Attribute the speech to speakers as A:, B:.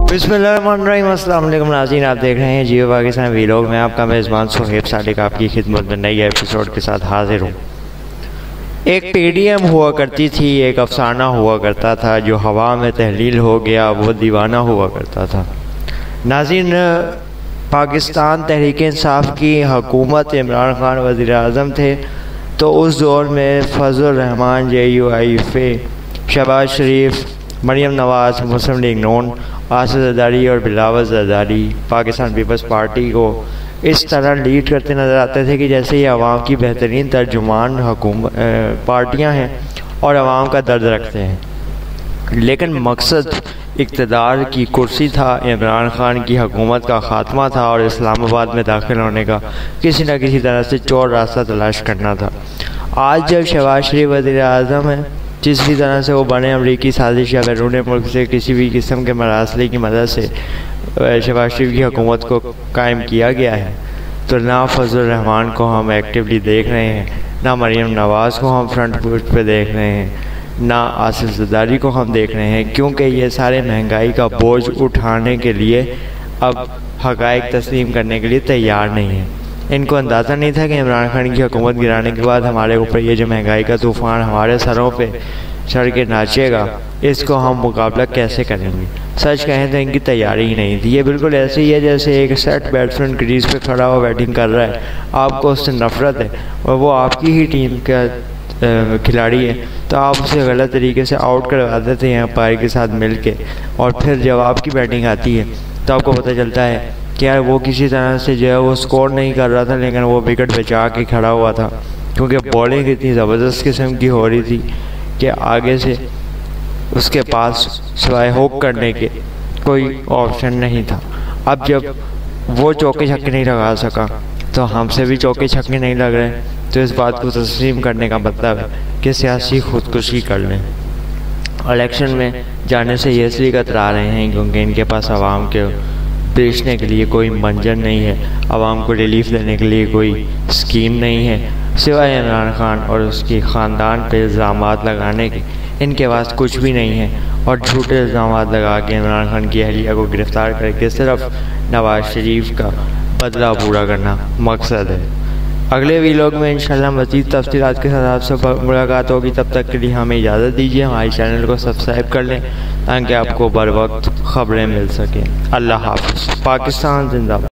A: बिस्मिल्लाहिर्रहमानिर्रहीम। अस्सलाम वालेकुम नाज़रीन, आप देख रहे हैं जियो पाकिस्तान वीलॉग में। आपका मेज़बान सोहेब सादिक आपकी खिदमत में नई एपिसोड के साथ हाजिर हूँ। एक पीडीएम हुआ करती थी, एक अफसाना हुआ करता था, जो हवा में तहलील हो गया वो दीवाना हुआ करता था। नाज़रीन, पाकिस्तान तहरीक इंसाफ की हुकूमत इमरान खान वज़ीर आज़म थे, तो उस दौर में फजल रहमान JUIF, शहबाज शरीफ, मरियम नवाज़, मुस्लिम लीग नून, आसिफ ज़रदारी और बिलावल ज़रदारी पाकिस्तान पीपल्स पार्टी को इस तरह लीड करते नज़र आते थे कि जैसे ये आवाम की बेहतरीन तर्जुमान पार्टियां हैं और आवाम का दर्द रखते हैं। लेकिन मकसद इक़्तिदार की कुर्सी था, इमरान खान की हुकूमत का ख़ात्मा था और इस्लामाबाद में दाखिल होने का किसी न किसी तरह से चोर रास्ता तलाश करना था। आज जब शहबाज शरीफ वज़ीर आज़म है, जिस भी तरह से वो बने अमरीकी साजिश या बैरून मुल्क से किसी भी किस्म के मरासले की मदद से शहबाज शरीफ की हुकूमत को कायम किया गया है, तो ना फजल रहमान को हम एक्टिवली देख रहे हैं, ना मरियम नवाज़ को हम फ्रंट फुट पे देख रहे हैं, ना आसिफ ज़रदारी को हम देख रहे हैं, क्योंकि ये सारे महंगाई का बोझ उठाने के लिए अब हक़ाइक़ तस्लीम करने के लिए तैयार नहीं है। इनको अंदाज़ा नहीं था कि इमरान खान की हुकूमत गिराने के बाद हमारे ऊपर ये जो महंगाई का तूफ़ान हमारे सरों पे चढ़ के नाचेगा, इसको हम मुकाबला कैसे करेंगे। सच कहें तो इनकी तैयारी ही नहीं थी। ये बिल्कुल ऐसे ही है जैसे एक सेट बैट्समैन क्रीज पे खड़ा हुआ बैटिंग कर रहा है, आपको उससे नफरत है और वो आपकी ही टीम का खिलाड़ी है, तो आप उसे गलत तरीके से आउट करवा देते हैं अंपायर के साथ मिल के, और फिर जब आपकी बैटिंग आती है तो आपको पता चलता है कि यार वो किसी तरह से जो है वो स्कोर नहीं कर रहा था, लेकिन वो विकेट बचा के खड़ा हुआ था, क्योंकि बॉलिंग इतनी ज़बरदस्त किस्म की हो रही थी कि आगे से उसके पास सिवाय होक करने के कोई ऑप्शन नहीं था। अब जब वो चौके छक्के नहीं लगा सका तो हमसे भी चौके छक्के नहीं लग रहे, तो इस बात को तस्लीम करने का मतलब है कि सियासी खुदकुशी कर लें। इलेक्शन में जाने से ये इसलिए कतरा रहे हैं क्योंकि इनके पास आवाम के बेचने के लिए कोई मंजर नहीं है, आवाम को रिलीफ देने के लिए कोई स्कीम नहीं है, सिवाय इमरान खान और उसके ख़ानदान पे इल्ज़ामात लगाने के इनके पास कुछ भी नहीं है। और झूठे इल्ज़ामात लगा के इमरान खान की अहलिया को गिरफ़्तार करके सिर्फ नवाज़ शरीफ का बदला पूरा करना मकसद है। अगले वीलॉग में इंशाल्लाह मज़ीद तफ़सीलात के साथ आपसे मुलाकात होगी। तब तक के लिए हमें इजाज़त दीजिए। हमारे चैनल को सब्सक्राइब कर लें ताकि आपको बर वक्त ख़बरें मिल सकें। अल्लाह हाफ़िज़। पाकिस्तान जिंदाबाद।